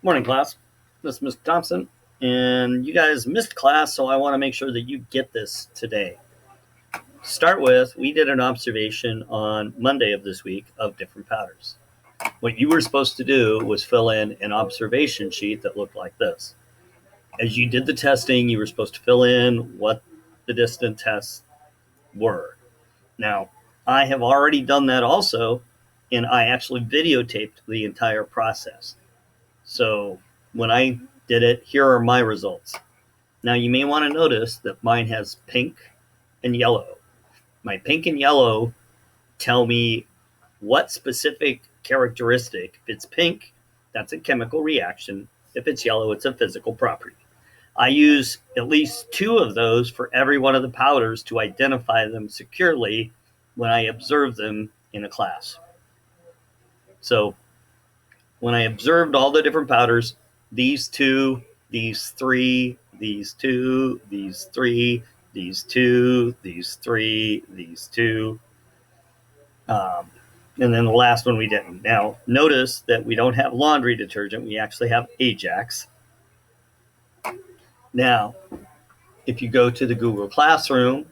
Morning, class. This is Mr. Thompson, and you guys missed class, so I want to make sure that you get this today. To start with, we did an observation on Monday of this week of different powders. What you were supposed to do was fill in an observation sheet that looked like this. As you did the testing, you were supposed to fill in what the distant tests were. Now, I have already done that also, and I actually videotaped the entire process. So when I did it, here are my results. Now you may want to notice that mine has pink and yellow. My pink and yellow tell me what specific characteristic. If it's pink, that's a chemical reaction. If it's yellow, it's a physical property. I use at least two of those for every one of the powders to identify them securely when I observe them in a class. So when I observed all the different powders, these two, these three, these two, these three, these two, these three, these two, and then the last one we didn't. Now, notice that we don't have laundry detergent. We actually have Ajax. Now, if you go to the Google Classroom,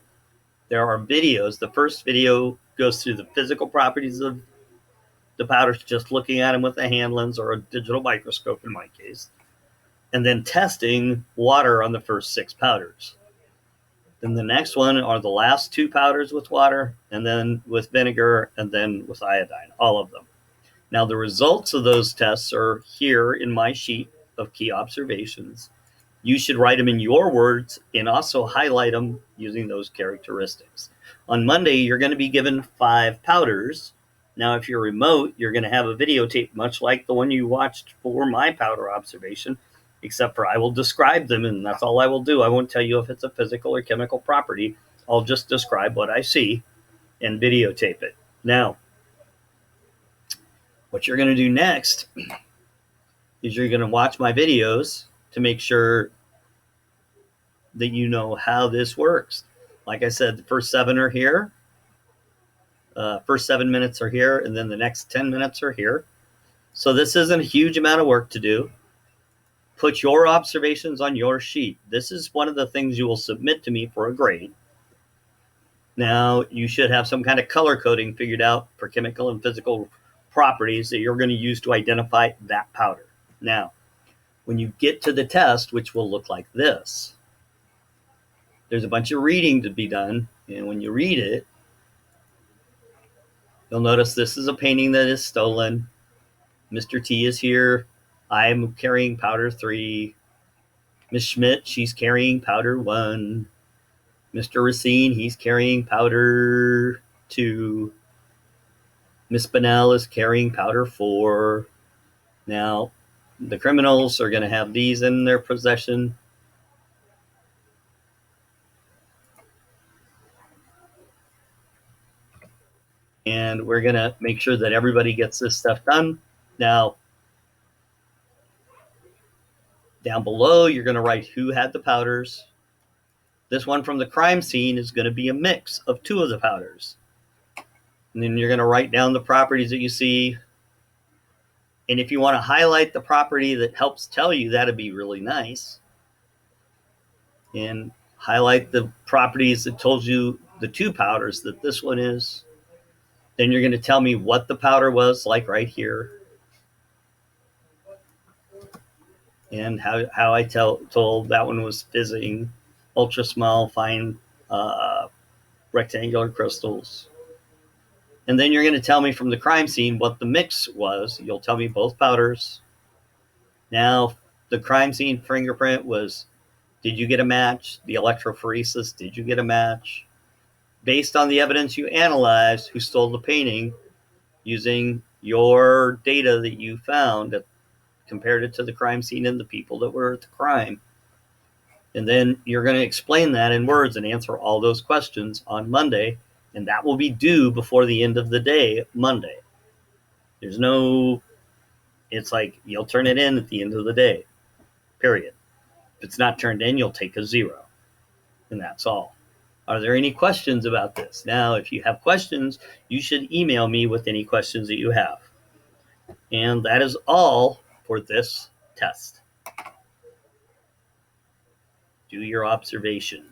there are videos. The first video goes through the physical properties of the powders, just looking at them with a hand lens or a digital microscope in my case, and then testing water on the first 6 powders. Then the next one are the last 2 powders with water, and then with vinegar, and then with iodine, all of them. Now the results of those tests are here in my sheet of key observations. You should write them in your words and also highlight them using those characteristics. On Monday, you're going to be given 5 powders. Now, if you're remote, you're going to have a videotape much like the one you watched for my powder observation, except for I will describe them, and that's all I will do. I won't tell you if it's a physical or chemical property. I'll just describe what I see and videotape it. Now, what you're going to do next is you're going to watch my videos to make sure that you know how this works. Like I said, the first 7 are here. First 7 minutes are here, and then the next 10 minutes are here. So this isn't a huge amount of work to do. Put your observations on your sheet. This is one of the things you will submit to me for a grade. Now, you should have some kind of color coding figured out for chemical and physical properties that you're going to use to identify that powder. Now, when you get to the test, which will look like this, there's a bunch of reading to be done, and when you read it, you'll notice this is a painting that is stolen. Mr. T is here. I'm carrying powder 3. Miss Schmidt, she's carrying powder 1. Mr. Racine, he's carrying powder 2. Miss Bonnell is carrying powder 4. Now, the criminals are going to have these in their possession. And we're going to make sure that everybody gets this stuff done. Now, down below, you're going to write who had the powders. This one from the crime scene is going to be a mix of 2 of the powders. And then you're going to write down the properties that you see. And if you want to highlight the property that helps tell you, that'd be really nice. And highlight the properties that told you the 2 powders that this one is. Then you're going to tell me what the powder was, like right here. And how I told that one was fizzing, ultra small, fine rectangular crystals. And then you're going to tell me from the crime scene what the mix was. You'll tell me both powders. Now, the crime scene fingerprint was, did you get a match? The electrophoresis, did you get a match? Based on the evidence you analyzed, who stole the painting, using your data that you found, compared it to the crime scene and the people that were at the crime. And then you're going to explain that in words and answer all those questions on Monday, and that will be due before the end of the day, Monday. There's no, it's like you'll turn it in at the end of the day, period. If it's not turned in, you'll take a 0, and that's all. Are there any questions about this? Now, if you have questions, you should email me with any questions that you have. And that is all for this test. Do your observation.